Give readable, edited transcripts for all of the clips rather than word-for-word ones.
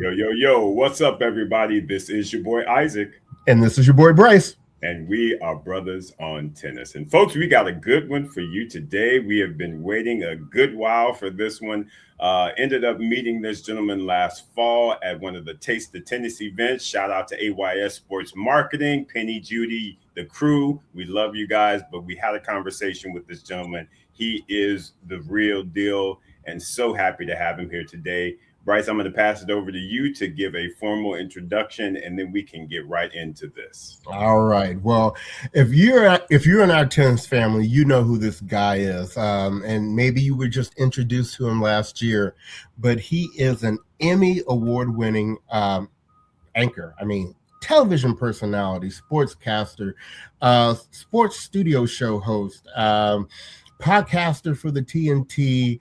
Yo, yo, yo, what's up, everybody? This is your boy Isaac, And this is your boy Bryce. and we are brothers on tennis. And folks, we got a good one for you today. We have been waiting a good while for this one. Ended up meeting this gentleman last fall at one of the Taste the Tennis events. Shout out to AYS Sports Marketing, Penny, Judy, the crew. We love you guys, but we had a conversation with this gentleman. He is the real deal, and so happy to have him here today. Bryce, I'm going to pass it over to you to give a formal introduction, and then we can get right into this. All right. Well, if you're in our tennis family, you know who this guy is, and maybe you were just introduced to him last year, but he is an Emmy award-winning anchor. Television personality, sportscaster, sports studio show host, podcaster for the TNT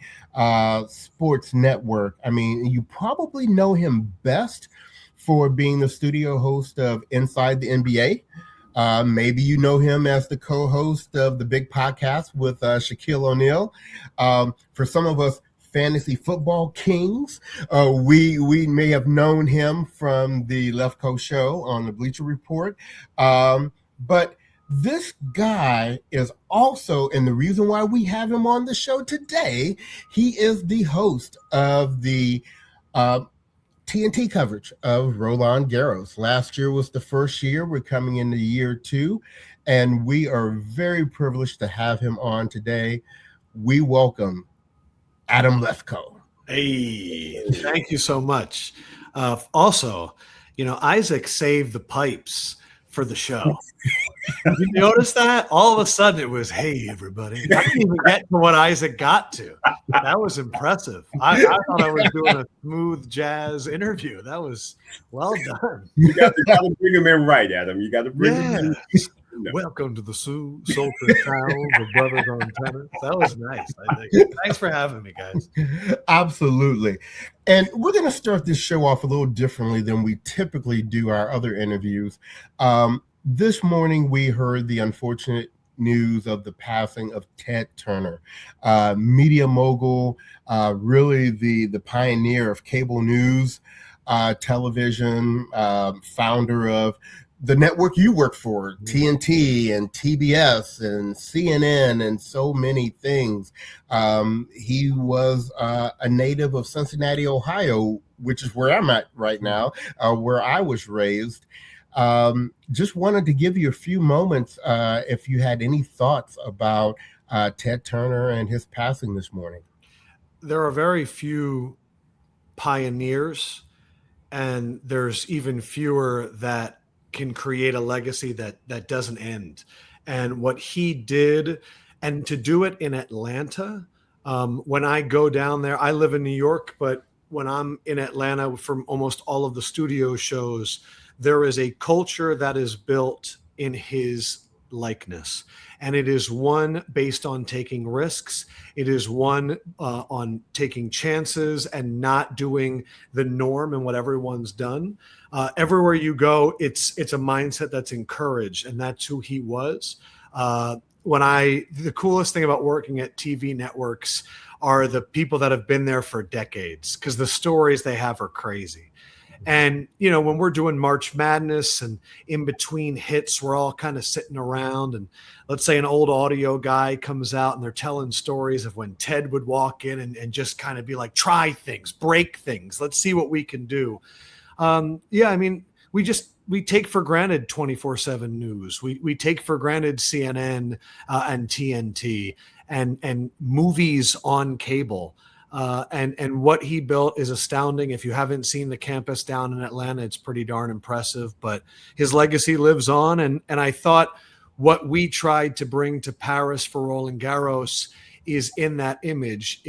Sports Network. You probably know him best for being the studio host of Inside the NBA. Maybe you know him as the co-host of the big podcast with Shaquille O'Neal. For some of us fantasy football kings, we may have known him from the Lefkoe show on the Bleacher Report. But this guy is also, and the reason why we have him on the show today, he is the host of the TNT coverage of Roland Garros. Last year was the first year. We're coming into year two, and we are very privileged to have him on today. We welcome Adam Lefkoe. Hey, thank you so much. Also, Isaac saved the pipes for the show. You notice that? All of a sudden it was, hey, everybody. I didn't even get to what Isaac got to. That was impressive. I thought I was doing a smooth jazz interview. That was well done. You got to bring him in right, Adam. You got to bring him in. No. Welcome to the sultry sounds of Brothers on Tennis. That was nice, I think. Thanks for having me, guys. Absolutely. And we're going to start this show off a little differently than we typically do our other interviews. This morning, we heard the unfortunate news of the passing of Ted Turner, media mogul, really the pioneer of cable news, television, founder of the network you work for, TNT and TBS and CNN and so many things. He was a native of Cincinnati, Ohio, which is where I'm at right now, where I was raised. Just wanted to give you a few moments if you had any thoughts about Ted Turner and his passing this morning. There are very few pioneers, and there's even fewer that can create a legacy that doesn't end. And what he did, and to do it in Atlanta, when I go down there, I live in New York, but when I'm in Atlanta from almost all of the studio shows, there is a culture that is built in his likeness. And it is one based on taking risks. It is one on taking chances and not doing the norm and what everyone's done. Everywhere you go, it's a mindset that's encouraged, and that's who he was. The coolest thing about working at TV networks are the people that have been there for decades, because the stories they have are crazy. And, when we're doing March Madness and in between hits, we're all kind of sitting around, and let's say an old audio guy comes out and they're telling stories of when Ted would walk in and just kind of be like, try things, break things. Let's see what we can do. We take for granted 24/7 news. We take for granted CNN and TNT and movies on cable. And what he built is astounding. If you haven't seen the campus down in Atlanta, it's pretty darn impressive. But his legacy lives on. And I thought what we tried to bring to Paris for Roland Garros is in that image.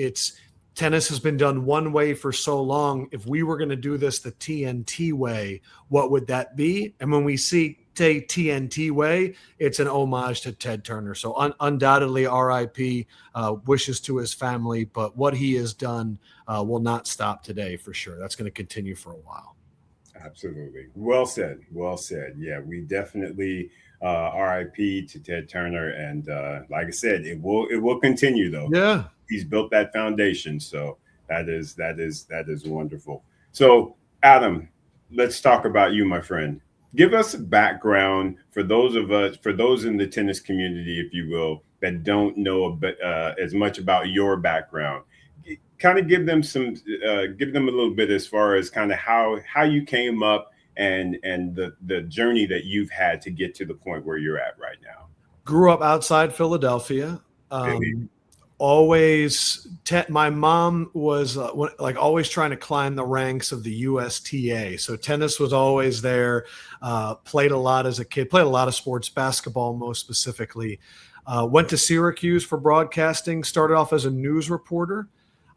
Tennis has been done one way for so long. If we were going to do this the TNT way, what would that be? And when we see TNT way, it's an homage to Ted Turner. So undoubtedly RIP, wishes to his family, but what he has done will not stop today for sure. That's going to continue for a while. Absolutely. Well said. Well said. Yeah, we definitely RIP to Ted Turner. And like I said, it will continue though. Yeah. He's built that foundation. So that is wonderful. So Adam, let's talk about you, my friend. Give us a background for those of us, for those in the tennis community, if you will, that don't know a bit, as much about your background. Kind of give them a little bit as far as kind of how you came up and the journey that you've had to get to the point where you're at right now. Grew up outside Philadelphia. My mom was like always trying to climb the ranks of the USTA. So tennis was always there. Played a lot as a kid, played a lot of sports, basketball most specifically. Went to Syracuse for broadcasting, started off as a news reporter.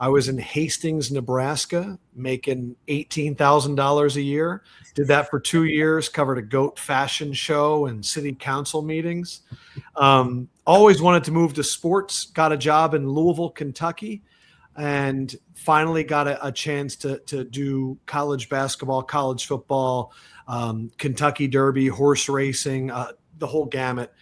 I was in Hastings, Nebraska, making $18,000 a year. Did that for 2 years, covered a goat fashion show and city council meetings. Always wanted to move to sports, got a job in Louisville, Kentucky, and finally got a chance to do college basketball, college football, Kentucky Derby, horse racing, the whole gamut.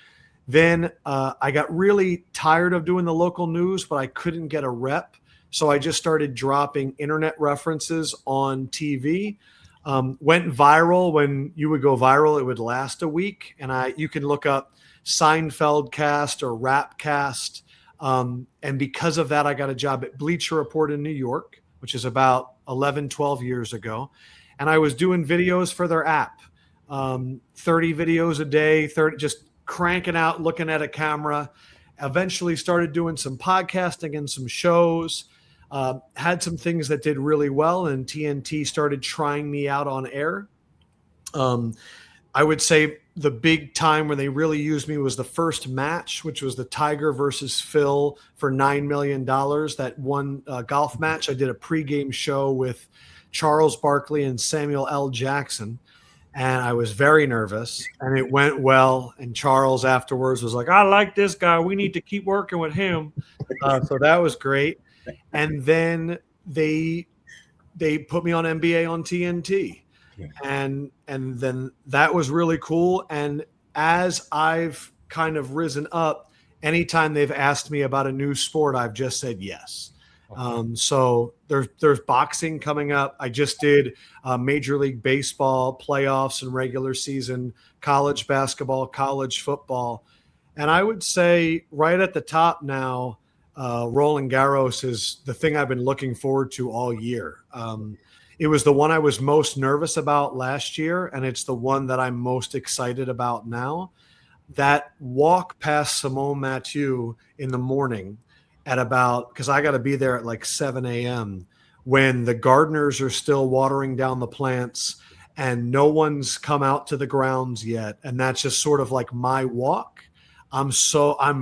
Then I got really tired of doing the local news, but I couldn't get a rep. So I just started dropping internet references on TV. Went viral. When you would go viral, it would last a week. And you can look up Seinfeld cast or Rap cast. And because of that, I got a job at Bleacher Report in New York, which is about 11, 12 years ago. And I was doing videos for their app, 30 videos a day, just cranking out, looking at a camera. Eventually started doing some podcasting and some shows. Had some things that did really well, and TNT started trying me out on air. I would say the big time when they really used me was the first match, which was the Tiger versus Phil for $9 million. That one golf match. I did a pregame show with Charles Barkley and Samuel L. Jackson, and I was very nervous, and it went well. And Charles afterwards was like, "I like this guy. We need to keep working with him." So that was great. And then they put me on NBA on TNT, and then that was really cool. And as I've kind of risen up, anytime they've asked me about a new sport, I've just said yes. So there's boxing coming up. I just did Major League Baseball playoffs and regular season, college basketball, college football, and I would say right at the top now. Roland Garros is the thing I've been looking forward to all year. It was the one I was most nervous about last year, and it's the one that I'm most excited about now. That walk past Simone Mathieu in the morning because I got to be there at like 7 a.m. when the gardeners are still watering down the plants and no one's come out to the grounds yet. And that's just sort of like my walk. I'm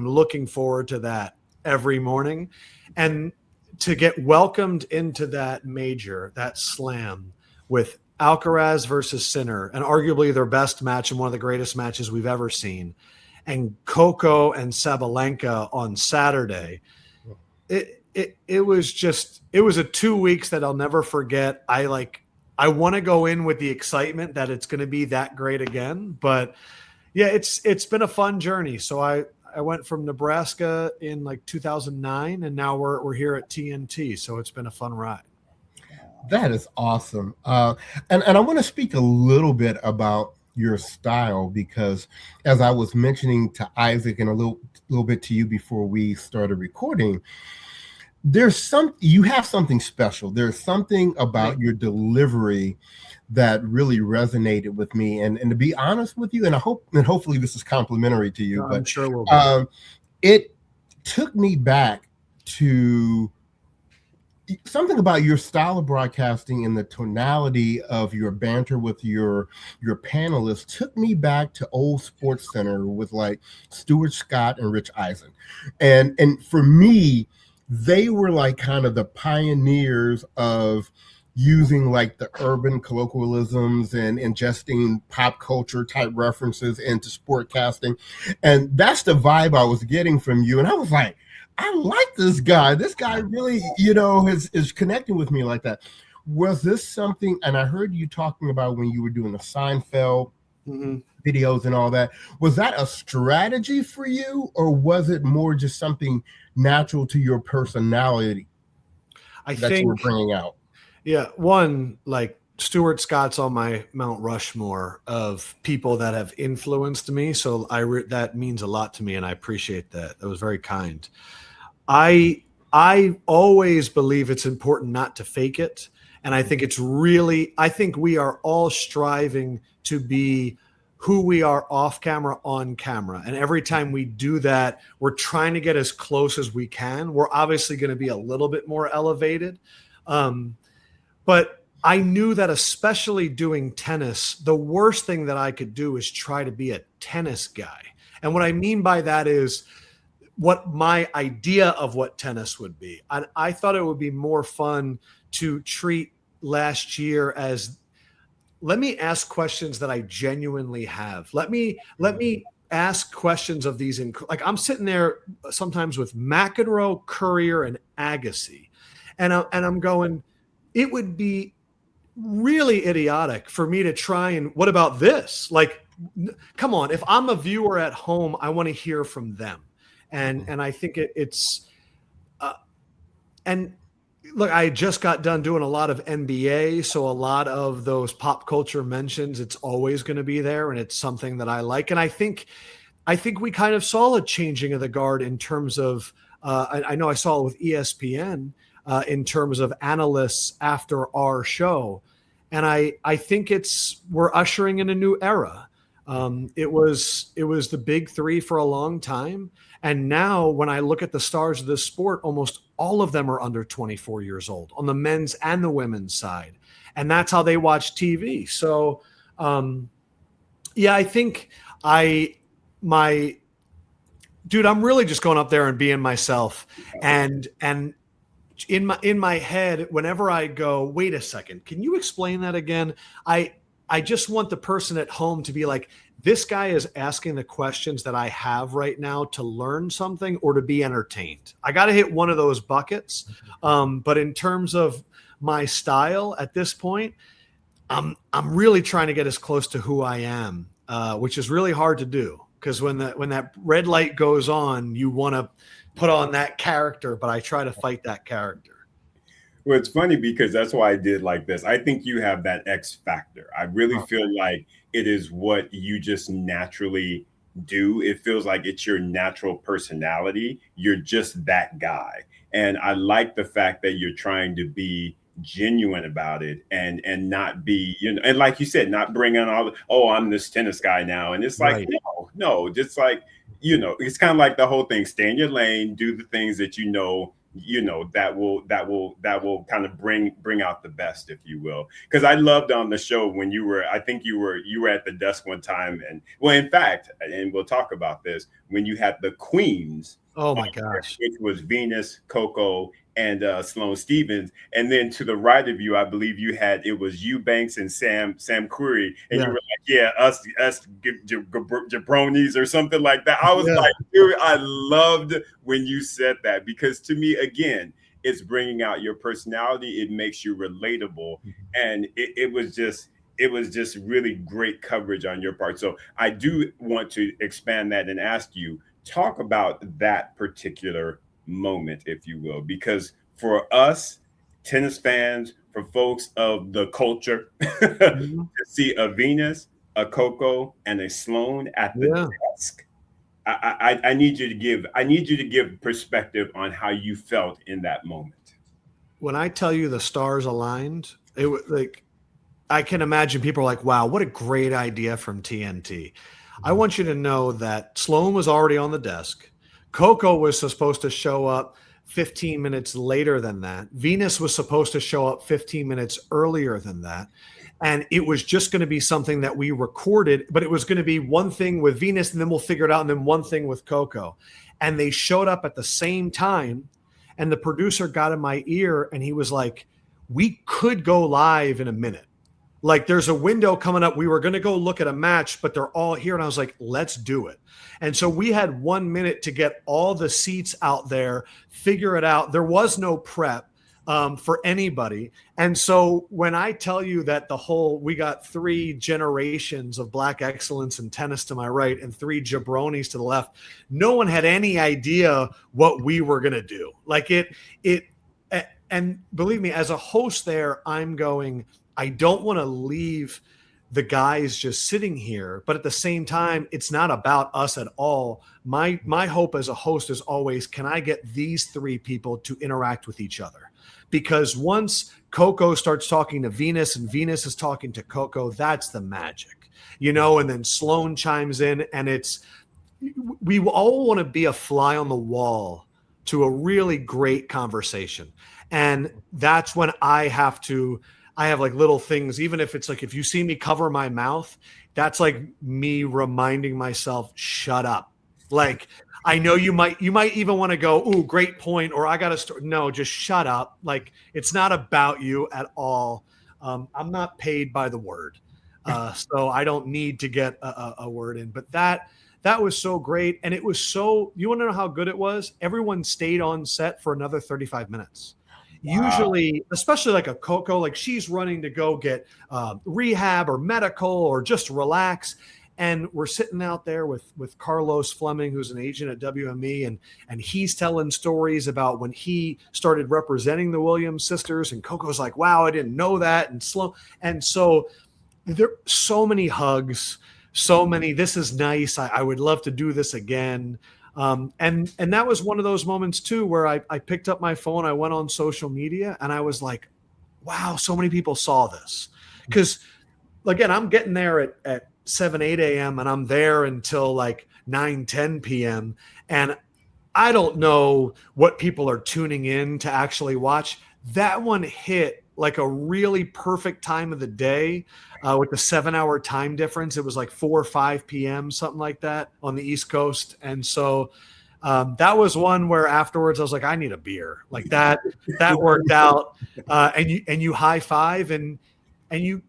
looking forward to that every morning, and to get welcomed into that major, that slam with Alcaraz versus Sinner, and arguably their best match and one of the greatest matches we've ever seen, and Coco and Sabalenka on Saturday. It was a 2 weeks that I'll never forget. I want to go in with the excitement that it's going to be that great again, but yeah, it's been a fun journey. So I went from Nebraska in like 2009, and now we're here at TNT. So it's been a fun ride. That is awesome. And I want to speak a little bit about your style, because as I was mentioning to Isaac and a little bit to you before we started recording, you have something special. There's something about your delivery that really resonated with me. And to be honest with you, and hopefully this is complimentary to you, but I'm sure it will be. It took me back to something about your style of broadcasting and the tonality of your banter with your panelists took me back to old Sports Center with like Stuart Scott and Rich Eisen. And for me, they were like kind of the pioneers of using like the urban colloquialisms and ingesting pop culture type references into sportcasting. And that's the vibe I was getting from you. And I was like, I like this guy. This guy really, is connecting with me like that. Was this something, and I heard you talking about when you were doing the Seinfeld videos and all that, was that a strategy for you, or was it more just something natural to your personality I think you were bringing out? Yeah, one, like Stuart Scott's on my Mount Rushmore of people that have influenced me. So that means a lot to me, and I appreciate that. That was very kind. I always believe it's important not to fake it. And I think I think we are all striving to be who we are off camera, on camera. And every time we do that, we're trying to get as close as we can. We're obviously going to be a little bit more elevated. But I knew that especially doing tennis, the worst thing that I could do is try to be a tennis guy. And what I mean by that is what my idea of what tennis would be. I thought it would be more fun to treat last year as, let me ask questions that I genuinely have. Let me ask questions of these. Like I'm sitting there sometimes with McEnroe, Courier, and Agassi. And I'm going, it would be really idiotic for me to try and, what about this? Like, come on, if I'm a viewer at home, I want to hear from them. And I think it's and look, I just got done doing a lot of NBA, so a lot of those pop culture mentions, it's always going to be there, and it's something that I like. And I think we kind of saw a changing of the guard in terms of I know I saw it with ESPN in terms of analysts after our show, and I think we're ushering in a new era. It was the big three for a long time. And now when I look at the stars of this sport, almost all of them are under 24 years old on the men's and the women's side. And that's how they watch TV. So, I think dude, I'm really just going up there and being myself. And in my head, whenever I go, wait a second, can you explain that again? I just want the person at home to be like, this guy is asking the questions that I have right now to learn something or to be entertained. I got to hit one of those buckets. But in terms of my style at this point, I'm really trying to get as close to who I am, which is really hard to do, because when that red light goes on, you want to put on that character, but I try to fight that character. Well, it's funny because that's why I did like this. I think you have that X factor. I really feel like it is what you just naturally do. It feels like it's your natural personality. You're just that guy. And I like the fact that you're trying to be genuine about it and not be, and like you said, not bring on I'm this tennis guy now. And it's like, right. No, just like, it's kind of like the whole thing, stay in your lane, do the things that that will kind of bring out the best, if you will. Because I loved on the show when you were at the desk one time, and in fact, and we'll talk about this, when you had the queens. Oh my gosh. Which was Venus, Coco, and Sloane Stephens. And then to the right of you, I believe it was Eubanks and Sam Querrey. And you were like, us jabronis or something like that. I was like, dude, I loved when you said that, because to me, again, it's bringing out your personality. It makes you relatable. And it was just really great coverage on your part. So I do want to expand that and ask you, talk about that particular moment, if you will, because for us tennis fans, for folks of the culture, to see a Venus, a Coco, and a Sloane at the desk, I need you to give perspective on how you felt in that moment. When I tell you the stars aligned, it was like, I can imagine people are like, wow, what a great idea from TNT. I want you to know that Sloane was already on the desk. Coco was supposed to show up 15 minutes later than that. Venus was supposed to show up 15 minutes earlier than that. And it was just going to be something that we recorded, but it was going to be one thing with Venus, and then we'll figure it out, and then one thing with Coco. And they showed up at the same time, and the producer got in my ear, and he was like, we could go live in a minute. Like, there's a window coming up. We were going to go look at a match, but they're all here. And I was like, let's do it. And so we had 1 minute to get all the seats out there, figure it out. There was no prep for anybody. And so when I tell you that we got 3 generations of Black excellence in tennis to my right and 3 jabronis to the left, no one had any idea what we were going to do. Like and believe me, as a host there, I'm going, I don't want to leave the guys just sitting here, but at the same time, it's not about us at all. My hope as a host is always, can I get these three people to interact with each other? Because once Coco starts talking to Venus and Venus is talking to Coco, that's the magic, you know. And then Sloane chimes in, and we all want to be a fly on the wall to a really great conversation. And that's when I have like little things, even if it's like, if you see me cover my mouth, that's like me reminding myself, shut up. Like, I know you might even want to go, ooh, great point. Or I got to start. No, just shut up. Like, it's not about you at all. I'm not paid by the word. So I don't need to get a word in, but that was so great. And it was so, you want to know how good it was? Everyone stayed on set for another 35 minutes. Wow. Usually, especially like a Coco, like she's running to go get rehab or medical or just relax. And we're sitting out there with Carlos Fleming, who's an agent at WME, and he's telling stories about when he started representing the Williams sisters. And Coco's like, wow, I didn't know that. And slow. And so there are so many hugs, so many, this is nice. I would love to do this again. And that was one of those moments too, where I picked up my phone, I went on social media, and I was like, wow, so many people saw this. Because again, I'm getting there at 7, 8 a.m. and I'm there until like 9, 10 p.m. And I don't know what people are tuning in to actually watch. That one hit like a really perfect time of the day with the 7-hour time difference. It was like 4 or 5 p.m., something like that on the East Coast. And so that was one where afterwards I was like, I need a beer. Like that worked out. And you high five and you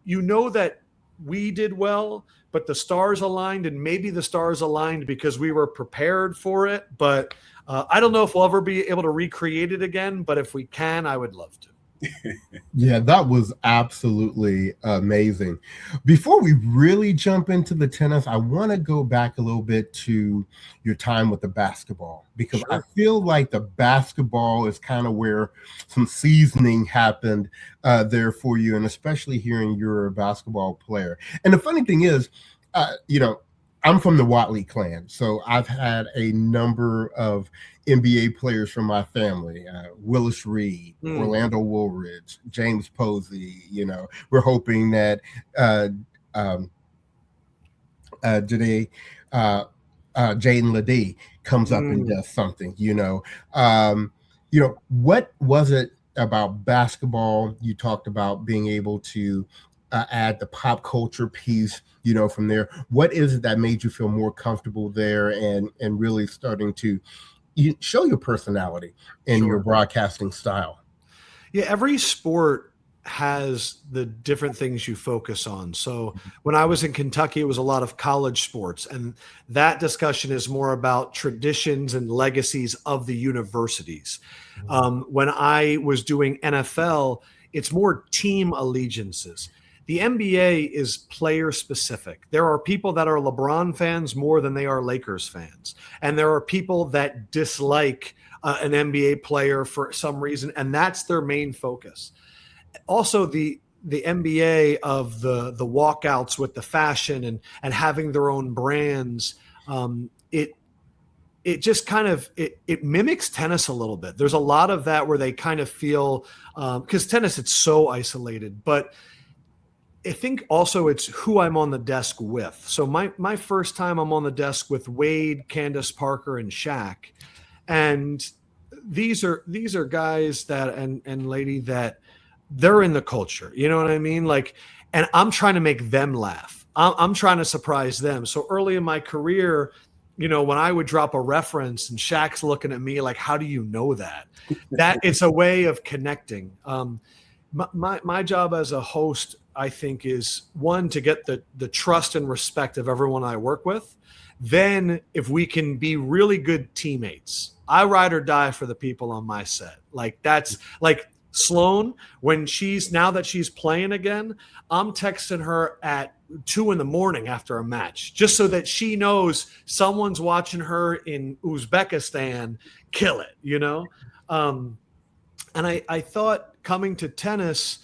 know that we did well, but the stars aligned, and maybe the stars aligned because we were prepared for it. But I don't know if we'll ever be able to recreate it again, but if we can, I would love to. Yeah, that was absolutely amazing. Before we really jump into the tennis, I want to go back a little bit to your time with the basketball, because Sure. I feel like the basketball is kind of where some seasoning happened there for you, and especially hearing you're a basketball player. And the funny thing is, I'm from the Watley clan, so I've had a number of NBA players from my family, Willis Reed, Orlando Woolridge, James Posey. We're hoping that today Jaden Ledee comes up and does something. What was it about basketball? You talked about being able to add the pop culture piece, from there. What is it that made you feel more comfortable there and really starting to show your personality and your broadcasting style? Yeah, every sport has the different things you focus on. So when I was in Kentucky, it was a lot of college sports, and that discussion is more about traditions and legacies of the universities. When I was doing NFL, it's more team allegiances. The NBA is player specific. There are people that are LeBron fans more than they are Lakers fans. And there are people that dislike an NBA player for some reason, and that's their main focus. Also, the NBA of the walkouts with the fashion and having their own brands, it just kind of it mimics tennis a little bit. There's a lot of that where they kind of feel, because tennis, it's so isolated, but I think also it's who I'm on the desk with. So my first time I'm on the desk with Wade, Candace Parker, and Shaq. And these are guys that and lady that they're in the culture. You know what I mean? Like, and I'm trying to make them laugh. I'm trying to surprise them. So early in my career, when I would drop a reference and Shaq's looking at me like, how do you know that? That it's a way of connecting. My job as a host, I think, is one, to get the trust and respect of everyone I work with. Then if we can be really good teammates, I ride or die for the people on my set. Like that's like Sloane, now that she's playing again, I'm texting her at 2 a.m. after a match, just so that she knows someone's watching her in Uzbekistan kill it, And I thought coming to tennis,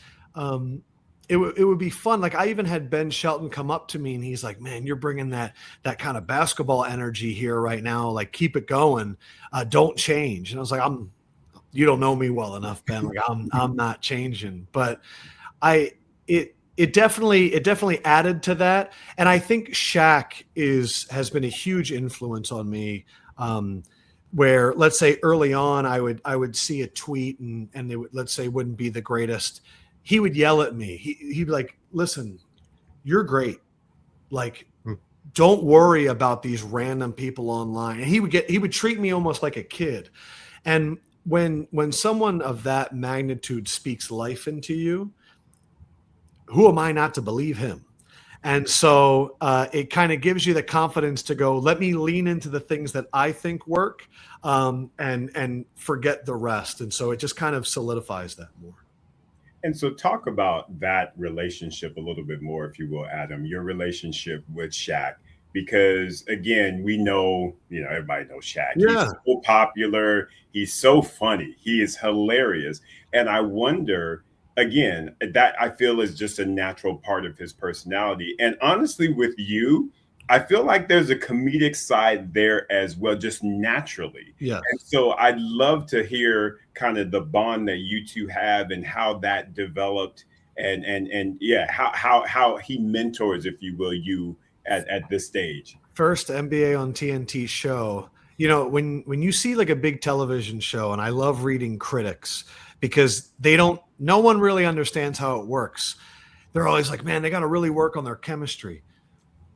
it would be fun. Like I even had Ben Shelton come up to me and he's like, man, you're bringing that kind of basketball energy here right now. Like keep it going. Don't change. And I was like, you don't know me well enough, Ben. Like I'm not changing, but it definitely added to that. And I think Shaq has been a huge influence on me. Where let's say early on, I would see a tweet and they would, let's say, wouldn't be the greatest. He would yell at me. He'd be like, listen, you're great. Like, don't worry about these random people online. And he would treat me almost like a kid. And when someone of that magnitude speaks life into you, who am I not to believe him? And so it kind of gives you the confidence to go, let me lean into the things that I think work and forget the rest. And so it just kind of solidifies that more. And so talk about that relationship a little bit more, if you will, Adam, your relationship with Shaq. Because again, we know, everybody knows Shaq. Yeah. He's so popular. He's so funny. He is hilarious. And I wonder, again, that I feel is just a natural part of his personality. And honestly, with you, I feel like there's a comedic side there as well, just naturally. Yeah. And so I'd love to hear kind of the bond that you two have and how that developed and yeah, how he mentors, if you will, you at this stage. First NBA on TNT show. When you see like a big television show, and I love reading critics because no one really understands how it works. They're always like, man, they got to really work on their chemistry.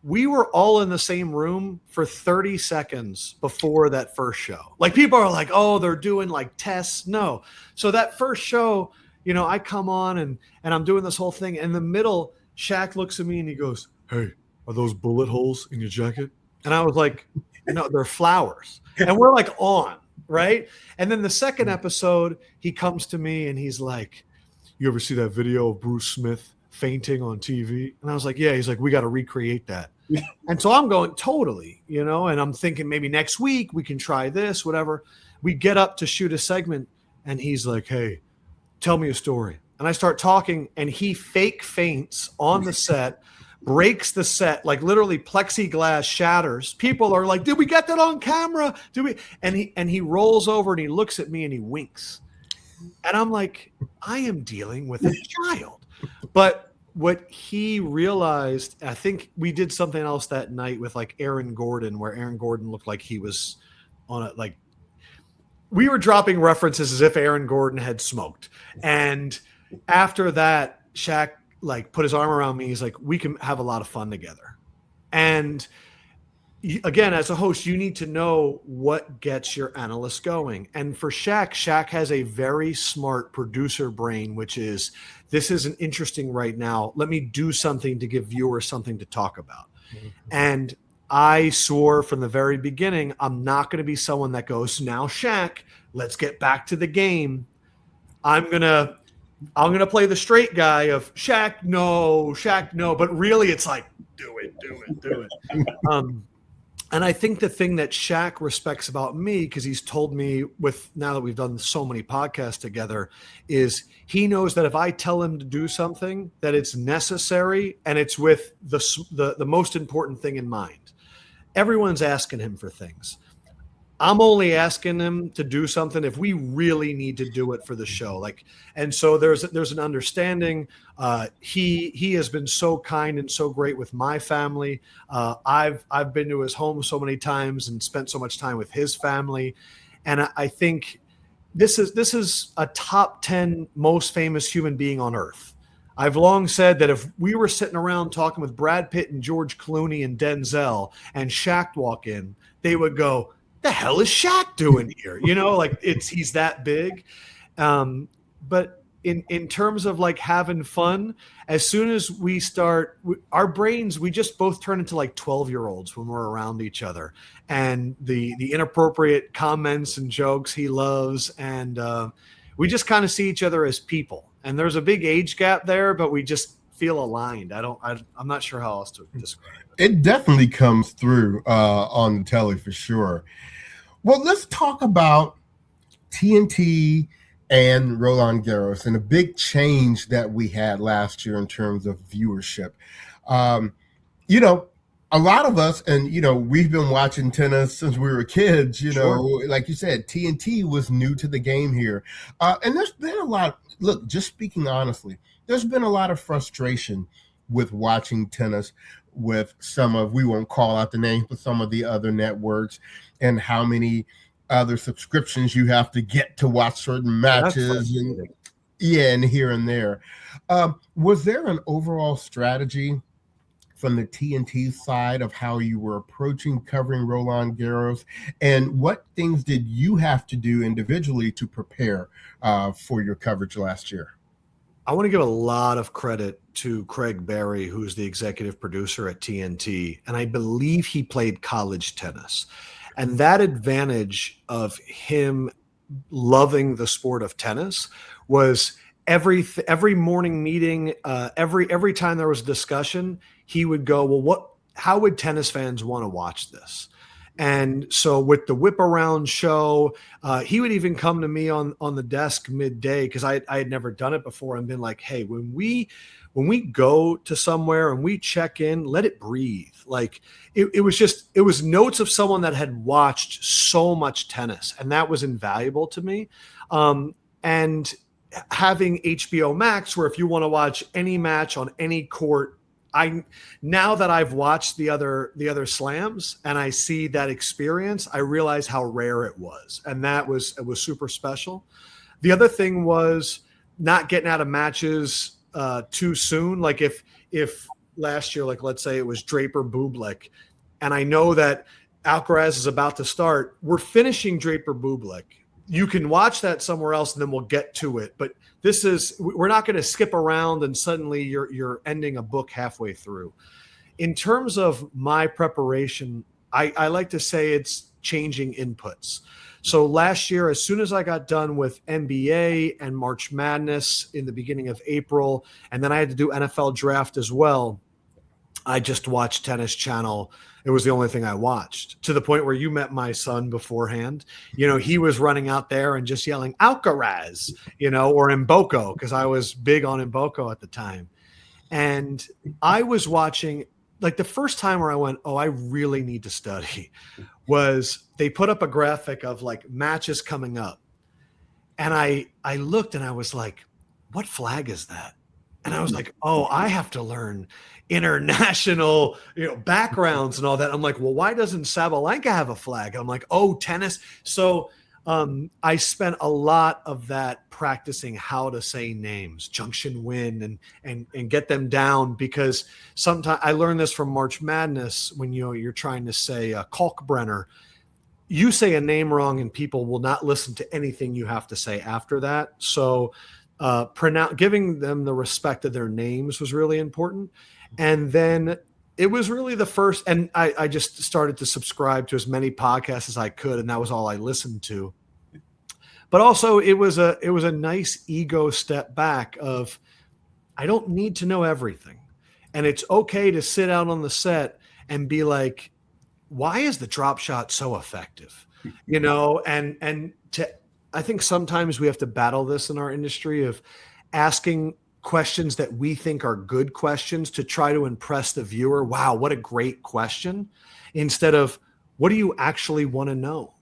We were all in the same room for 30 seconds before that first show. Like people are like, oh, they're doing like tests. No. So that first show, I come on and I'm doing this whole thing. In the middle, Shaq looks at me and he goes, hey, are those bullet holes in your jacket? And I was like, no, they're flowers. And we're like on, right? And then the second episode, he comes to me and he's like, you ever see that video of Bruce Smith fainting on TV? And I was like, yeah. He's like, we got to recreate that. And so I'm going, totally, and I'm thinking maybe next week we can try this, whatever. We get up to shoot a segment and he's like, hey, tell me a story. And I start talking and he fake faints on the set, breaks the set, like literally plexiglass shatters. People are like, did we get that on camera? And he rolls over and he looks at me and he winks. And I'm like, I am dealing with a child. But what he realized, I think we did something else that night with like Aaron Gordon, where Aaron Gordon looked like he was on it. Like we were dropping references as if Aaron Gordon had smoked. And after that, Shaq like put his arm around me. He's like, we can have a lot of fun together. And again, as a host, you need to know what gets your analysts going. And for Shaq has a very smart producer brain, which is, this isn't interesting right now. Let me do something to give viewers something to talk about. Mm-hmm. And I swore from the very beginning, I'm not going to be someone that goes, now Shaq, let's get back to the game. I'm going to play the straight guy of Shaq, no. But really it's like, do it. And I think the thing that Shaq respects about me, because he's told me now that we've done so many podcasts together, is he knows that if I tell him to do something, that it's necessary and it's with the most important thing in mind. Everyone's asking him for things. I'm only asking him to do something if we really need to do it for the show. And so there's an understanding. He has been so kind and so great with my family. I've been to his home so many times and spent so much time with his family. And I think this is a top 10 most famous human being on earth. I've long said that if we were sitting around talking with Brad Pitt and George Clooney and Denzel and Shaq walk in, they would go, the hell is Shaq doing here? He's that big. But in terms of like having fun, as soon as we start, our brains, we just both turn into like 12-year-olds when we're around each other. And the inappropriate comments and jokes he loves. And we just kind of see each other as people. And there's a big age gap there, but we just feel aligned. I'm not sure how else to describe it. It definitely comes through on the telly for sure. Well, let's talk about TNT and Roland Garros, and a big change that we had last year in terms of viewership. Um, you know, a lot of us, and we've been watching tennis since we were kids. Sure. Like you said, TNT was new to the game here, and there's been a lot. Look, just speaking honestly, there's been a lot of frustration with watching tennis with some of, we won't call out the names, but some of the other networks, and how many other subscriptions you have to get to watch certain matches, and here and there. Was there an overall strategy from the TNT side of how you were approaching covering Roland Garros, and what things did you have to do individually to prepare for your coverage last year? I want to give a lot of credit to Craig Berry, who's the executive producer at TNT, and I believe he played college tennis. And that advantage of him loving the sport of tennis was every morning meeting, every time there was a discussion, he would go, well, how would tennis fans want to watch this? And so with the whip around show, he would even come to me on the desk midday, because I had never done it before, and been like, hey, when we go to somewhere and we check in, let it breathe. Like it was notes of someone that had watched so much tennis, and that was invaluable to me. And having HBO Max, where if you want to watch any match on any court, now that I've watched the other slams and I see that experience, I realize how rare it was. And it was super special. The other thing was not getting out of matches too soon. Like if last year, like let's say it was Draper Bublik, and I know that Alcaraz is about to start, we're finishing Draper Bublik. You can watch that somewhere else and then we'll get to it. But we're not going to skip around and suddenly you're ending a book halfway through. In terms of my preparation, I like to say it's changing inputs. So last year, as soon as I got done with NBA and March Madness in the beginning of April, and then I had to do NFL draft as well, I just watched Tennis Channel. It was the only thing I watched, to the point where you met my son beforehand. He was running out there and just yelling Alcaraz, or Mboko, because I was big on Mboko at the time. And I was watching, like the first time where I went, oh, I really need to study, was they put up a graphic of like matches coming up. And I looked and I was like, what flag is that? And I was like, oh, I have to learn international, backgrounds and all that. I'm like, well, why doesn't Sabalenka have a flag? I'm like, oh, tennis. So I spent a lot of that practicing how to say names, Junction Win, and get them down, because sometimes I learned this from March Madness. When you're trying to say Kalkbrenner, you say a name wrong and people will not listen to anything you have to say after that. So giving them the respect of their names was really important. And then it was really the first, and I just started to subscribe to as many podcasts as I could, and that was all I listened to. But also it was a nice ego step back of, I don't need to know everything. And it's okay to sit out on the set and be like, why is the drop shot so effective? I think sometimes we have to battle this in our industry of asking questions that we think are good questions to try to impress the viewer. Wow, what a great question. Instead of, what do you actually want to know?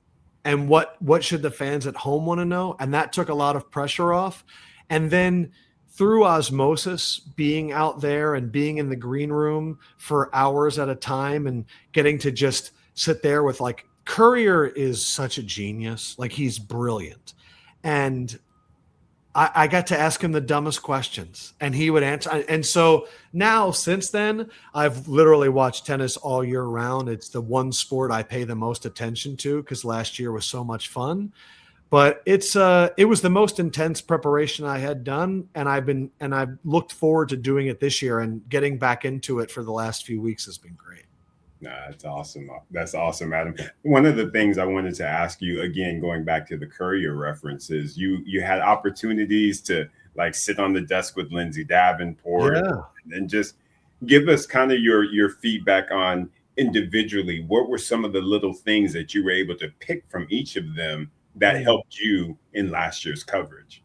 And what should the fans at home want to know? And that took a lot of pressure off. And then through osmosis, being out there and being in the green room for hours at a time and getting to just sit there with, like, Courier is such a genius. Like, he's brilliant. And I got to ask him the dumbest questions and he would answer. And so now, since then, I've literally watched tennis all year round. It's the one sport I pay the most attention to, because last year was so much fun. But it was the most intense preparation I had done, and I've looked forward to doing it this year, and getting back into it for the last few weeks has been great. That's awesome. That's awesome, Adam. One of the things I wanted to ask you, again, going back to the Courier references, you had opportunities to, like, sit on the desk with Lindsay Davenport, and just give us kind of your feedback on individually, what were some of the little things that you were able to pick from each of them that helped you in last year's coverage?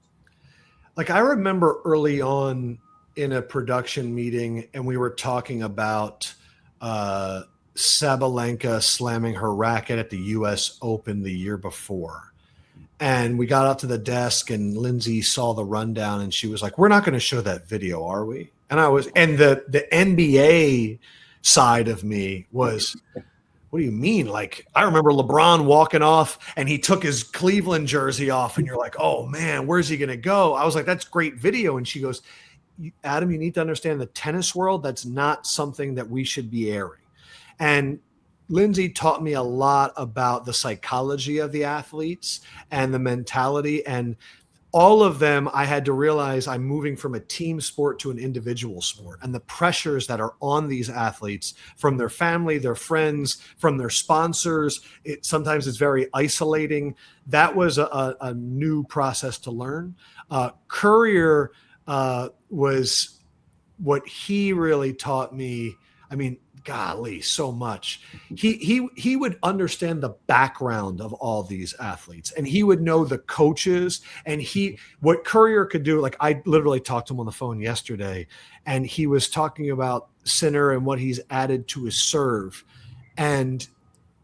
Like, I remember early on in a production meeting, and we were talking about Sabalenka slamming her racket at the US Open the year before. And we got up to the desk, and Lindsay saw the rundown, and she was like, "We're not going to show that video, are we?" And the NBA side of me was, "What do you mean?" Like, I remember LeBron walking off, and he took his Cleveland jersey off, and you're like, "Oh man, where's he going to go?" I was like, "That's great video." And she goes, "Adam, you need to understand the tennis world. That's not something that we should be airing." And Lindsay taught me a lot about the psychology of the athletes and the mentality, and all of them. I had to realize I'm moving from a team sport to an individual sport, and the pressures that are on these athletes from their family, their friends, from their sponsors. Sometimes it's very isolating. That was a new process to learn. Courier was what he really taught me. I mean, golly, so much. He would understand the background of all these athletes, and he would know the coaches, and what Courier could do. Like, I literally talked to him on the phone yesterday, and he was talking about Sinner and what he's added to his serve, and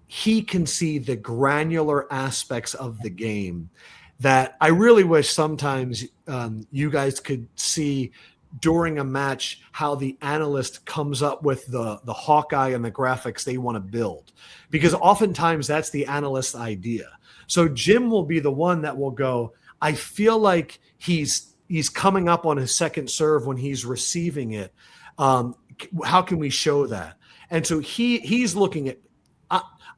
he can see the granular aspects of the game that I really wish sometimes you guys could see during a match, how the analyst comes up with the Hawkeye and the graphics they want to build, because oftentimes that's the analyst's idea. So Jim will be the one that will go, "I feel like he's coming up on his second serve when he's receiving it. How can we show that?" And so he's looking at,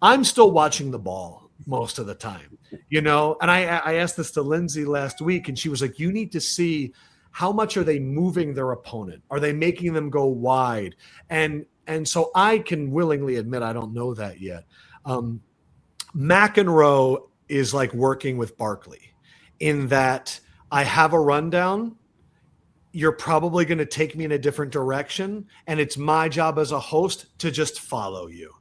I'm still watching the ball most of the time, And I asked this to Lindsay last week, and she was like, "You need to see how much are they moving their opponent? Are they making them go wide?" And so I can willingly admit I don't know that yet. McEnroe is like working with Barkley in that I have a rundown. You're probably going to take me in a different direction, and it's my job as a host to just follow you.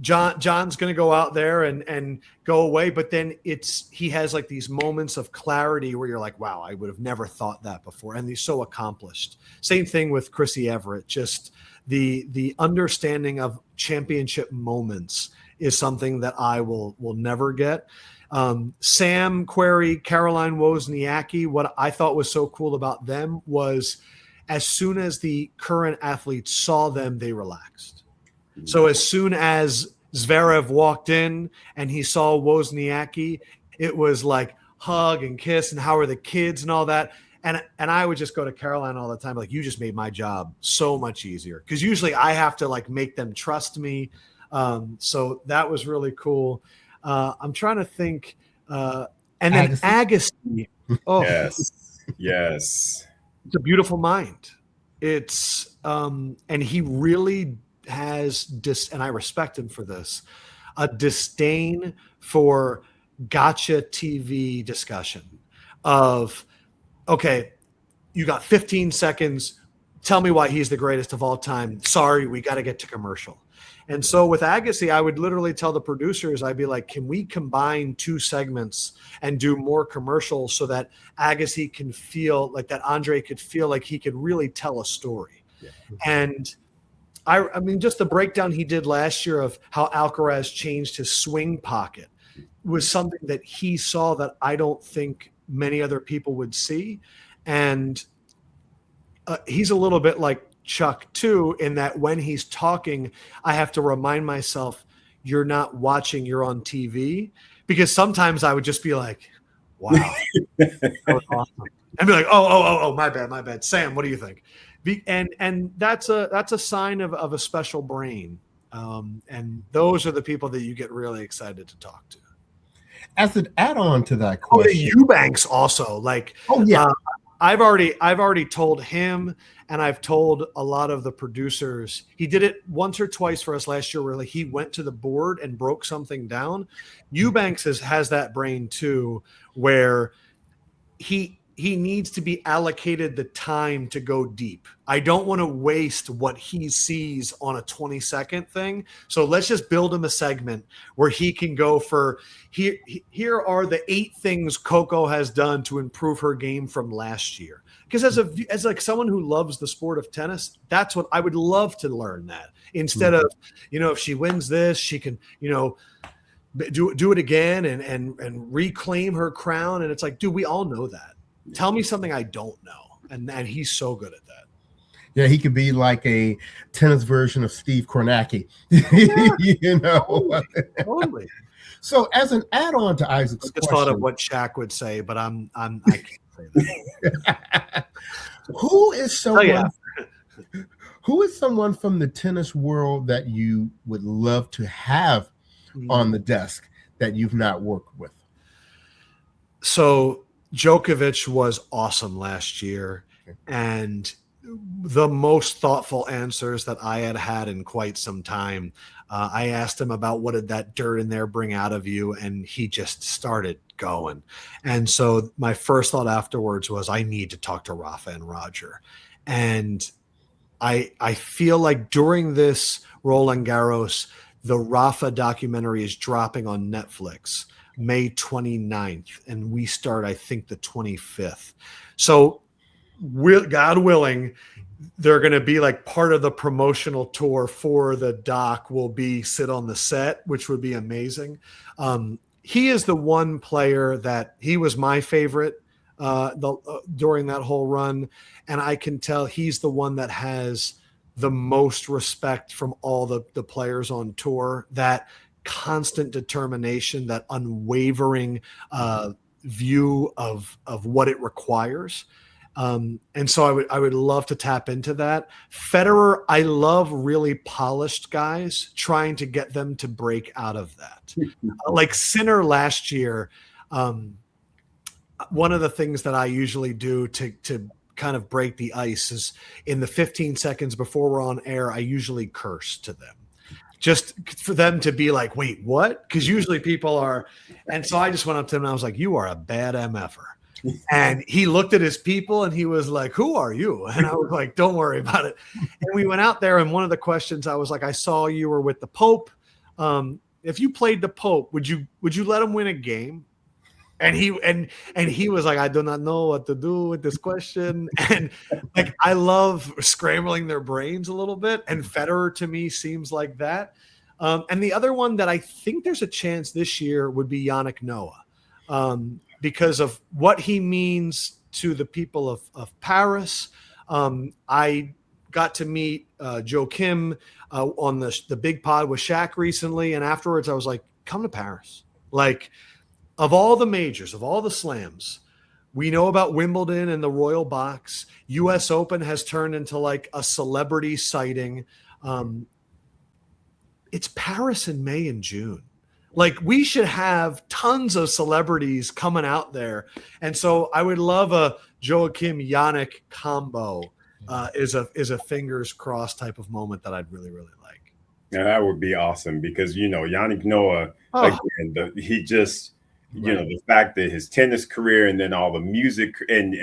John's going to go out there and go away, but then he has like these moments of clarity where you're like, wow, I would have never thought that before. And he's so accomplished. Same thing with Chrissy Everett. Just the understanding of championship moments is something that I will never get. Sam Querrey, Caroline Wozniacki, what I thought was so cool about them was as soon as the current athletes saw them, they relaxed. So as soon as Zverev walked in and he saw Wozniacki, it was like hug and kiss and how are the kids and all that. And I would just go to Caroline all the time, like, "You just made my job so much easier." Because usually I have to like make them trust me. So that was really cool. I'm trying to think. And then Agassi. Oh, yes. It's a beautiful mind. It's and he really has and I respect him for this, a disdain for gotcha TV discussion of, okay, you got 15 seconds. Tell me why he's the greatest of all time. Sorry, we got to get to commercial. And so with Agassi, I would literally tell the producers, I'd be like, can we combine 2 segments and do more commercials so that Agassi can feel like that Andre could feel like he could really tell a story. Yeah. And I mean, just the breakdown he did last year of how Alcaraz changed his swing pocket was something that he saw that I don't think many other people would see. And he's a little bit like Chuck too, in that when he's talking, I have to remind myself, you're not watching, you're on TV. Because sometimes I would just be like, wow, that was awesome. And be like, oh, my bad. Sam, what do you think? And that's a sign of a special brain. And those are the people that you get really excited to talk to. As an add-on to that question, the Eubanks also, like, I've already told him, and I've told a lot of the producers. He did it once or twice for us last year, where like he went to the board and broke something down. Eubanks has that brain too, where he he needs to be allocated the time to go deep. I don't want to waste what he sees on a 20-second thing. So let's just build him a segment where he can go for here are the 8 things Coco has done to improve her game from last year. Because as like someone who loves the sport of tennis, that's what I would love to learn, that instead of, if she wins this, she can, do it again and reclaim her crown. And it's like, dude, we all know that. Tell me something I don't know. And he's so good at that. Yeah, he could be like a tennis version of Steve Kornacki. Yeah, totally. So as an add-on to Isaac's I just question, thought of what Shaq would say, but I can't say that. Who is someone? Oh, yeah. Who is someone from the tennis world that you would love to have on the desk that you've not worked with? So Djokovic was awesome last year, and the most thoughtful answers that I had in quite some time. I asked him about what did that dirt in there bring out of you, and he just started going. And so my first thought afterwards was, I need to talk to Rafa and Roger. And I feel like during this Roland Garros, the Rafa documentary is dropping on Netflix May 29th, and we start, I think, the 25th. So God willing, they're going to be like part of the promotional tour for the doc will be sit on the set, which would be amazing. He is the one player that he was my favorite during that whole run. And I can tell he's the one that has the most respect from all the players on tour, that constant determination, that unwavering view of what it requires. And so I would love to tap into that. Federer, I love really polished guys, trying to get them to break out of that. Like Sinner last year, one of the things that I usually do to kind of break the ice is in the 15 seconds before we're on air, I usually curse to them, just for them to be like, wait, what? Because usually people are. And so I just went up to him and I was like, you are a bad MFer. And he looked at his people and he was like, who are you? And I was like, don't worry about it. And we went out there, and one of the questions I was like, I saw you were with the Pope. If you played the Pope, would you let him win a game? And he was like, I do not know what to do with this question. And like, I love scrambling their brains a little bit. And Federer to me seems like that. And the other one that I think there's a chance this year would be Yannick Noah. Because of what he means to the people of Paris. I got to meet Joe Kim on the big pod with Shaq recently. And afterwards I was like, come to Paris. Like, of all the majors, of all the slams, we know about Wimbledon and the Royal Box. US Open has turned into like a celebrity sighting. It's Paris in May and June. Like, we should have tons of celebrities coming out there. And so I would love a Joachim Yannick combo is a fingers crossed type of moment that I'd really, really like. Yeah, that would be awesome because, Yannick Noah, again, he just, the fact that his tennis career and then all the music and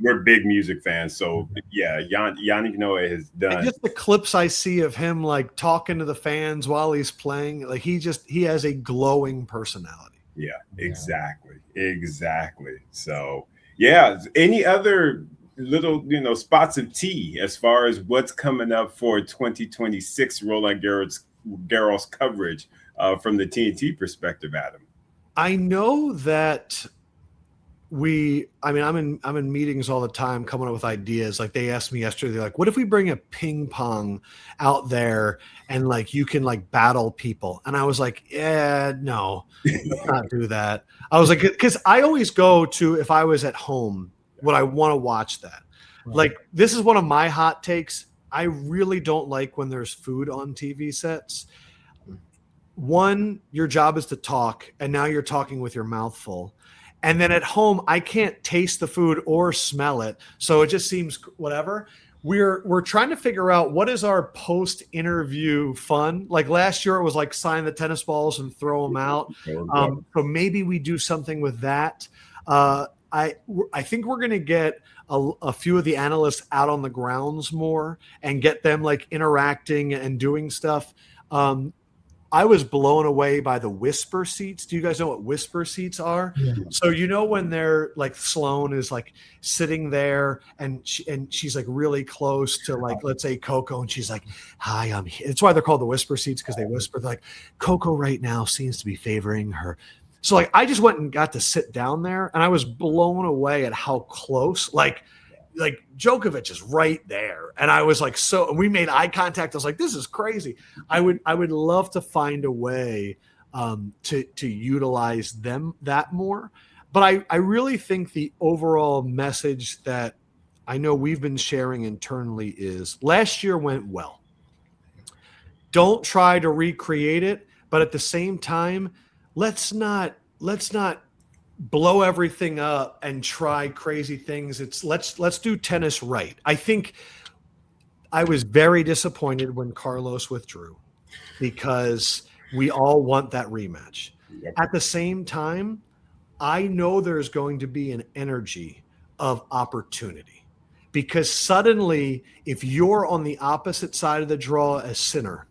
we're big music fans. So Yannick Noah has done. And just the clips I see of him like talking to the fans while he's playing, like he has a glowing personality. Yeah, exactly. So any other little, spots of tea as far as what's coming up for 2026 Roland Garros coverage from the TNT perspective, Adam? I know that I'm in meetings all the time coming up with ideas. Like, they asked me yesterday, they're like, what if we bring a ping pong out there and like you can like battle people? And I was like, no, let's not do that. I was like, because I always go to, if I was at home, would I want to watch that? Right. Like, this is one of my hot takes. I really don't like when there's food on TV sets. One, your job is to talk, and now you're talking with your mouth full. And then at home, I can't taste the food or smell it. So it just seems whatever. We're trying to figure out what is our post-interview fun. Like last year, it was like sign the tennis balls and throw them out. So maybe we do something with that. I think we're going to get a few of the analysts out on the grounds more and get them like interacting and doing stuff. I was blown away by the whisper seats. Do you guys know what whisper seats are? Yeah. So when they're like Sloane is like sitting there and she's like really close to like, let's say Coco, and she's like, "Hi, I'm here." It's why they're called the whisper seats, because they whisper. They're like, "Coco right now seems to be favoring her." So like I just went and got to sit down there, and I was blown away at how close like Djokovic is right there. And I was like, we made eye contact. I was like, this is crazy. I would love to find a way to utilize them that more. But I really think the overall message that I know we've been sharing internally is last year went well. Don't try to recreate it, but at the same time, let's not blow everything up and try crazy things. Let's do tennis right. I think I was very disappointed when Carlos withdrew, because we all want that rematch. Yep. At the same time, I know there's going to be an energy of opportunity, because suddenly if you're on the opposite side of the draw as Sinner,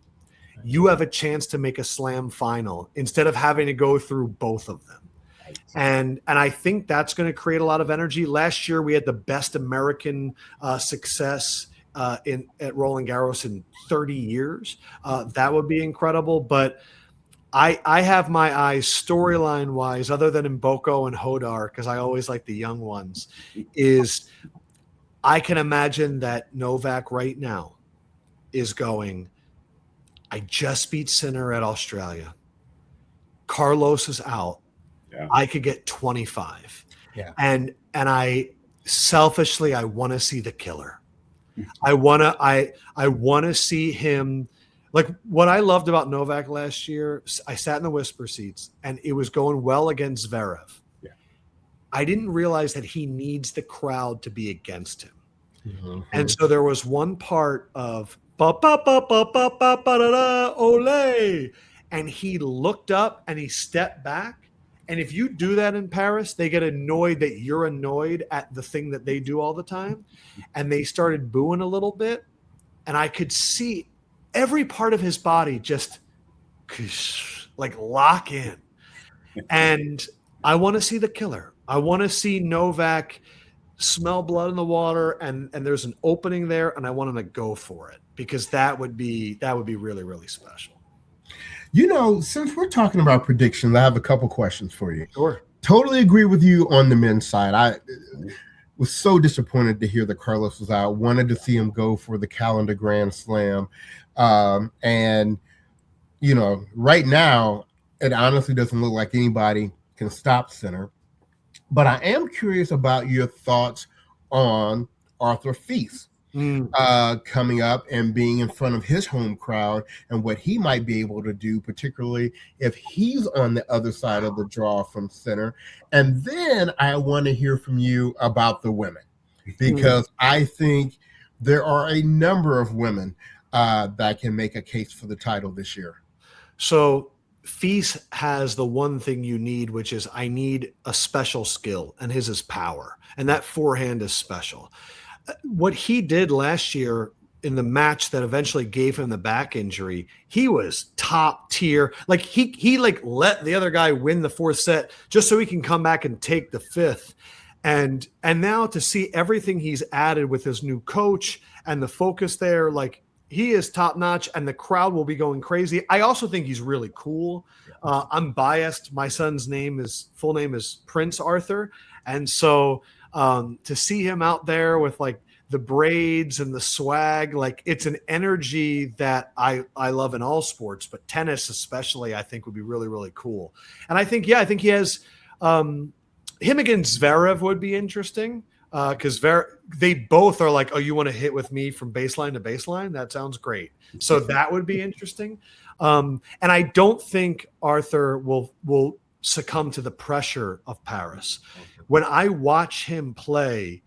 you have a chance to make a slam final instead of having to go through both of them. And I think that's going to create a lot of energy. Last year, we had the best American success at Roland Garros in 30 years. That would be incredible. But I have my eyes storyline wise, other than in Mboko and Hodar, because I always like the young ones, is I can imagine that Novak right now is going, I just beat Sinner at Australia. Carlos is out. Yeah. I could get 25. Yeah. And I selfishly, I want to see the killer. I want to see him. Like what I loved about Novak last year, I sat in the whisper seats and it was going well against Zverev. Yeah. I didn't realize that he needs the crowd to be against him. Mm-hmm. And so there was one part of ba ba ba ba ba ba ba da da ole, and he looked up and he stepped back. And if you do that in Paris, they get annoyed that you're annoyed at the thing that they do all the time. And they started booing a little bit. And I could see every part of his body just like lock in. And I want to see the killer. I want to see Novak smell blood in the water, and there's an opening there, and I want him to go for it, because that would be really, really special. You know, since we're talking about predictions, I have a couple questions for you. Sure. Totally agree with you on the men's side. I was so disappointed to hear that Carlos was out. Wanted to see him go for the calendar Grand Slam. And, you know, right now, it honestly doesn't look like anybody can stop Sinner. But I am curious about your thoughts on Arthur Fils. Coming up and being in front of his home crowd and what he might be able to do, particularly if he's on the other side of the draw from Sinner. And then I want to hear from you about the women, because I think there are a number of women that can make a case for the title this year. So Fils has the one thing you need, which is I need a special skill, and his is power. And that forehand is special. What he did last year in the match that eventually gave him the back injury, he was top tier. Like he like let the other guy win the fourth set just so he can come back and take the fifth. And now to see everything he's added with his new coach and the focus there, like he is top notch, and the crowd will be going crazy. I also think he's really cool. I'm biased. My son's full name is Prince Arthur. And so to see him out there with like the braids and the swag, like it's an energy that I love in all sports, but tennis especially, I think would be really, really cool. And I think he has him against Zverev would be interesting, because they both are like, oh, you want to hit with me from baseline to baseline? That sounds great. So that would be interesting. And I don't think Arthur will succumb to the pressure of Paris. When I watch him play,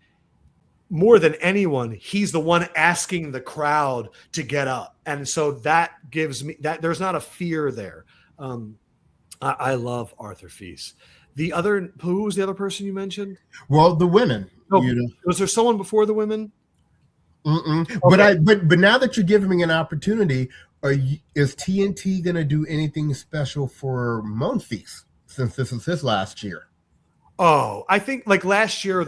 more than anyone, he's the one asking the crowd to get up. And so that gives me that there's not a fear there. I love Arthur Fils. Who was the other person you mentioned? Well, the women. Oh, was there someone before the women? Okay. But now that you're giving me an opportunity, is TNT going to do anything special for Monfils since this is his last year? Oh, I think like last year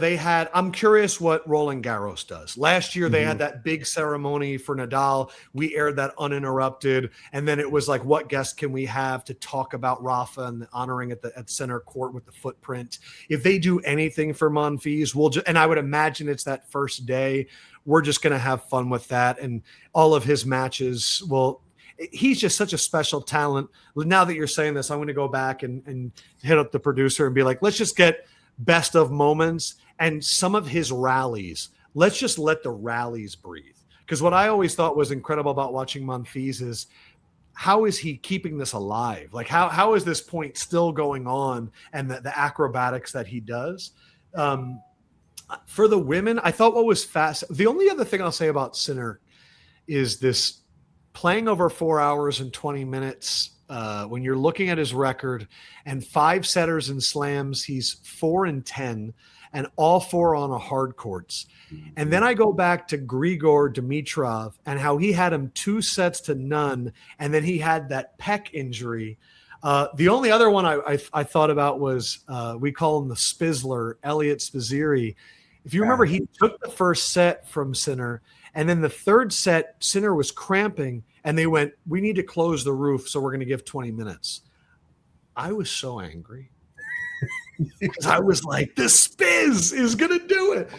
I'm curious what Roland Garros does. Last year they had that big ceremony for Nadal. We aired that uninterrupted. And then it was like, what guest can we have to talk about Rafa and the honoring at the center court with the footprint? If they do anything for Monfils, and I would imagine it's that first day, we're just going to have fun with that. And all of his matches he's just such a special talent. Now that you're saying this, I'm going to go back and hit up the producer and be like, let's just get best of moments and some of his rallies. Let's just let the rallies breathe. Because what I always thought was incredible about watching Monfils is how is he keeping this alive? Like how is this point still going on and the acrobatics that he does? For the women, I thought what was fast. The only other thing I'll say about Sinner is this playing over 4 hours and 20 minutes. When you're looking at his record and 5 setters and slams, he's 4-10 and all 4 on a hard courts. And then I go back to Grigor Dimitrov and how he had him 2-0. And then he had that pec injury. The only other one I thought about was we call him the Spizzler, Elliot Spizzeri. If you remember, he took the first set from Sinner, and then the third set, Sinner was cramping, and they went, we need to close the roof, so we're going to give 20 minutes. I was so angry. Because I was like, the Spiz is going to do it.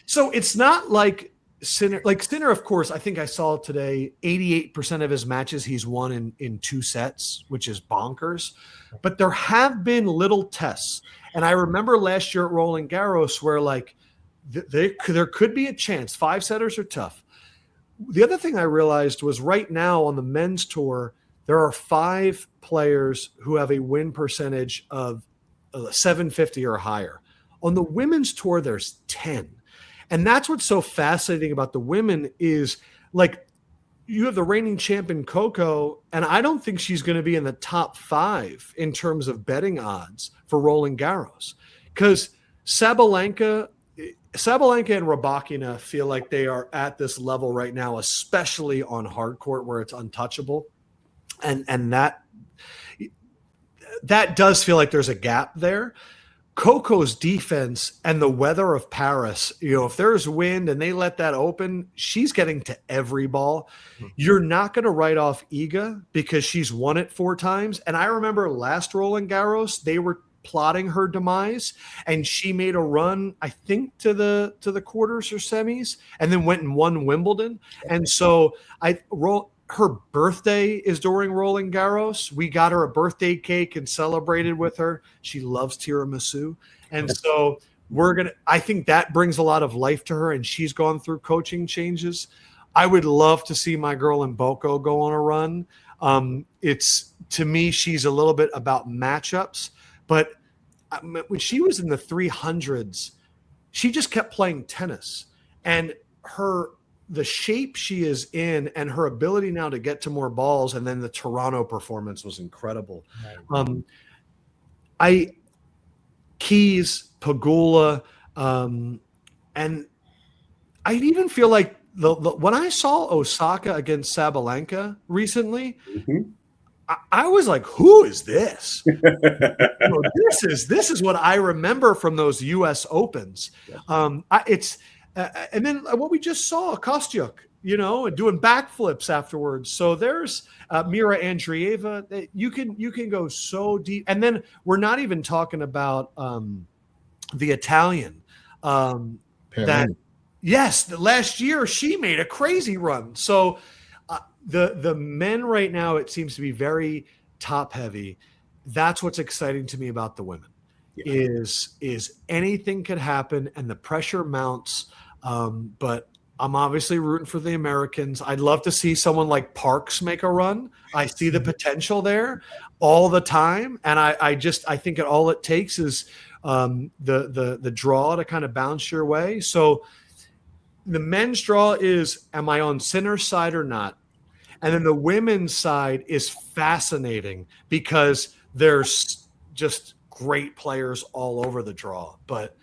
So it's not like Sinner. Like Sinner, of course, I think I saw today, 88% of his matches he's won in 2 sets, which is bonkers. But there have been little tests. And I remember last year at Roland Garros where like there could be a chance. 5 setters are tough. The other thing I realized was right now on the men's tour, there are 5 players who have a win percentage of 750 or higher. On the women's tour, there's 10. And that's what's so fascinating about the women is like you have the reigning champion Coco, and I don't think she's going to be in the top 5 in terms of betting odds for Roland Garros because Sabalenka and Rybakina feel like they are at this level right now, especially on hard court where it's untouchable. And that does feel like there's a gap there. Coco's defense and the weather of Paris, if there's wind and they let that open, she's getting to every ball. You're not going to write off Iga because she's won it 4 times. And I remember last Roland Garros, they were plotting her demise and she made a run, I think to the quarters or semis and then went and won Wimbledon. And so her birthday is during Roland Garros. We got her a birthday cake and celebrated with her. She loves tiramisu. And so I think that brings a lot of life to her and she's gone through coaching changes. I would love to see my girl in Boko go on a run. To me, she's a little bit about matchups, but when she was in the 300s, she just kept playing tennis and the shape she is in and her ability now to get to more balls. And then the Toronto performance was incredible. Keys, Pagula. And I even feel like when I saw Osaka against Sabalenka recently, I was like, who is this? This is what I remember from those US Opens. And then what we just saw, Kostyuk, doing backflips afterwards. So there's Mira Andreeva. You can go so deep. And then we're not even talking about the Italian. Last year she made a crazy run. So the men right now, it seems to be very top heavy. That's what's exciting to me about the women. Is anything could happen and the pressure mounts. But I'm obviously rooting for the Americans. I'd love to see someone like Parks make a run. I see the potential there all the time. And I think all it takes is the draw to kind of bounce your way. So the men's draw is, am I on Sinner's side or not? And then the women's side is fascinating because there's just great players all over the draw. But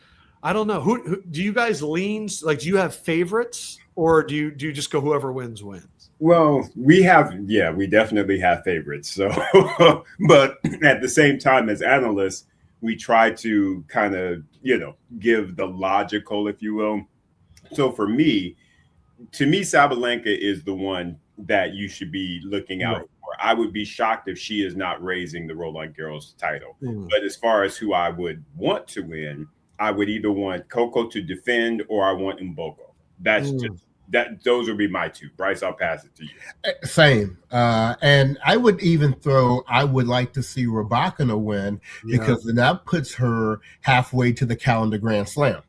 I don't know. Who do you guys lean? Like, do you have favorites, or do you just go whoever wins wins? Well, we definitely have favorites. So, but at the same time, as analysts, we try to kind of, give the logical, if you will. So for me, Sabalenka is the one that you should be looking out for. I would be shocked if she is not raising the Roland Garros title. But as far as who I would want to win, I would either want Coco to defend or I want Mboko. That's just that. Those would be my two. Bryce, I'll pass it to you. Same. And I would even throw, I would like to see Rybakina win because then that puts her halfway to the calendar Grand Slam.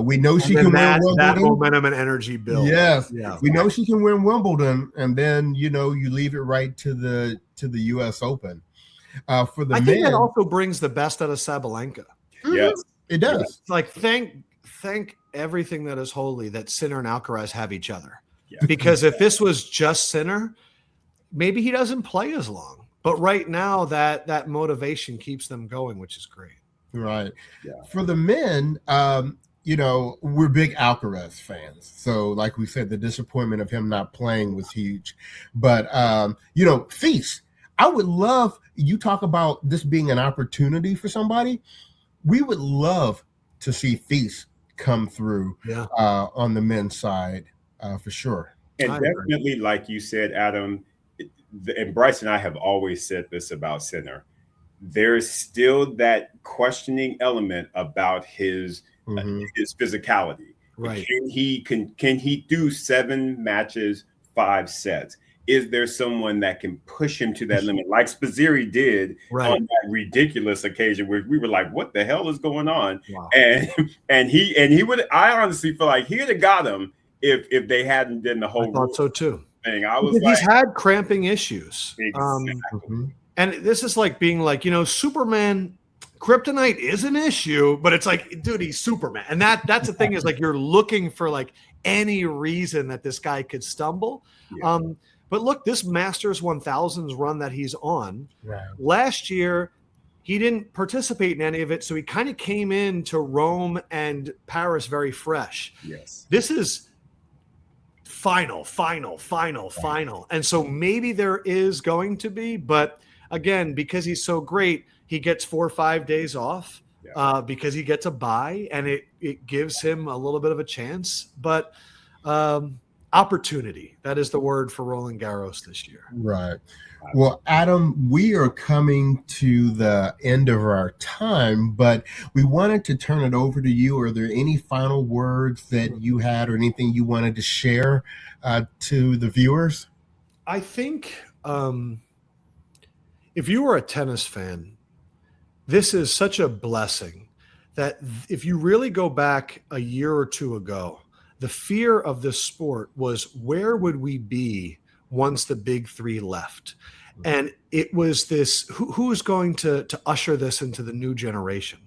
We know she can win Wimbledon. That momentum and energy build. Yes, we know she can win Wimbledon, and then you leave it right to the U.S. Open. For the men, I think that also brings the best out of Sabalenka. Yes, it does. It's like thank everything that is holy that Sinner and Alcaraz have each other. Yeah. Because if this was just Sinner, maybe he doesn't play as long. But right now, that motivation keeps them going, which is great. Right. Yeah. For the men. We're big Alcaraz fans. So like we said, the disappointment of him not playing was huge. But, Feast, I would love, you talk about this being an opportunity for somebody. We would love to see Feast come through on the men's side for sure. And definitely, like you said, Adam, and Bryce and I have always said this about Sinner. There's still that questioning element about his physicality. Right. Can he do 7 matches, 5 sets? Is there someone that can push him to that limit, like Spizzirri did on that ridiculous occasion where we were like, "What the hell is going on?" Wow. And he would. I honestly feel like he'd have got him if they hadn't done the whole. I thought so too. Thing. I was he's had cramping issues. Exactly. And this is like being like, Superman. Kryptonite is an issue, but it's like, dude, he's Superman. And that's the thing is like, you're looking for like any reason that this guy could stumble. Yeah. But look, this Masters 1000s run that he's on last year, he didn't participate in any of it. So he kind of came into Rome and Paris very fresh. Yes. This is final. And so maybe there is going to be, but again, because he's so great, he gets 4 or 5 days off because he gets a bye, and it gives him a little bit of a chance. But opportunity, that is the word for Roland Garros this year. Right. Well, Adam, we are coming to the end of our time, but we wanted to turn it over to you. Are there any final words that you had or anything you wanted to share to the viewers? I think if you are a tennis fan, this is such a blessing that if you really go back a year or two ago, the fear of this sport was, where would we be once the big three left? And it was this, who is going to usher this into the new generation?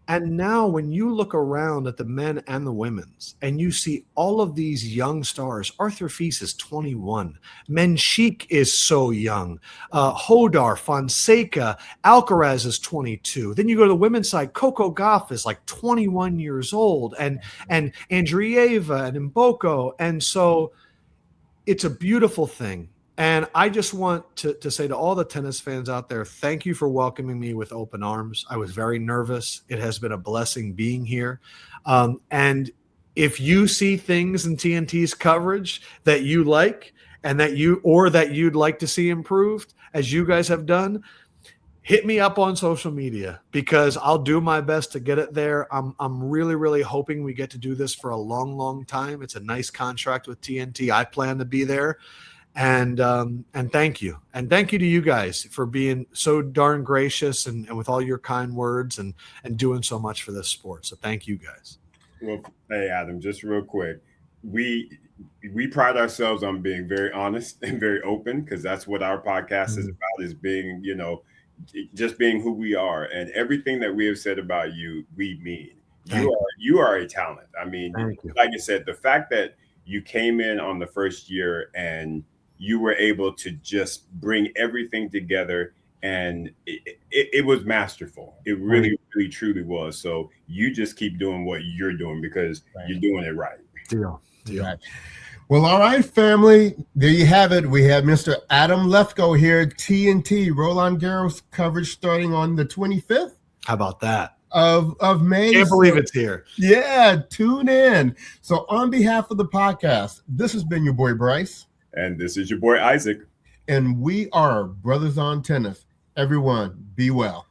And now when you look around at the men and the women's and you see all of these young stars, Arthur Fils is 21, Menchik is so young, Hodar, Fonseca, Alcaraz is 22. Then you go to the women's side, Coco Gauff is like 21 years old, and Andreeva and Mboko. And so it's a beautiful thing. And I just want to say to all the tennis fans out there, thank you for welcoming me with open arms. I was very nervous. It has been a blessing being here. And if you see things in TNT's coverage that you like and that you'd like to see improved, as you guys have done, hit me up on social media because I'll do my best to get it there. I'm really, really hoping we get to do this for a long, long time. It's a nice contract with TNT. I plan to be there. And thank you. And thank you to you guys for being so darn gracious and with all your kind words and doing so much for this sport. So thank you guys. Well, hey, Adam, just real quick. We pride ourselves on being very honest and very open because that's what our podcast is about, is being, just being who we are. And everything that we have said about you, we mean. You are a talent. I mean, like I said, the fact that you came in on the first year and you were able to just bring everything together and it was masterful. It really, really, truly was. So you just keep doing what you're doing because you're doing it right. Deal. Right. Well, all right, family. There you have it. We have Mr. Adam Lefkoe here at TNT Roland Garros coverage starting on the 25th. How about that? Of May. Can't believe it's here. Yeah, tune in. So on behalf of the podcast, this has been your boy Bryce. And this is your boy Isaac. And we are Brothers on Tennis. Everyone, be well.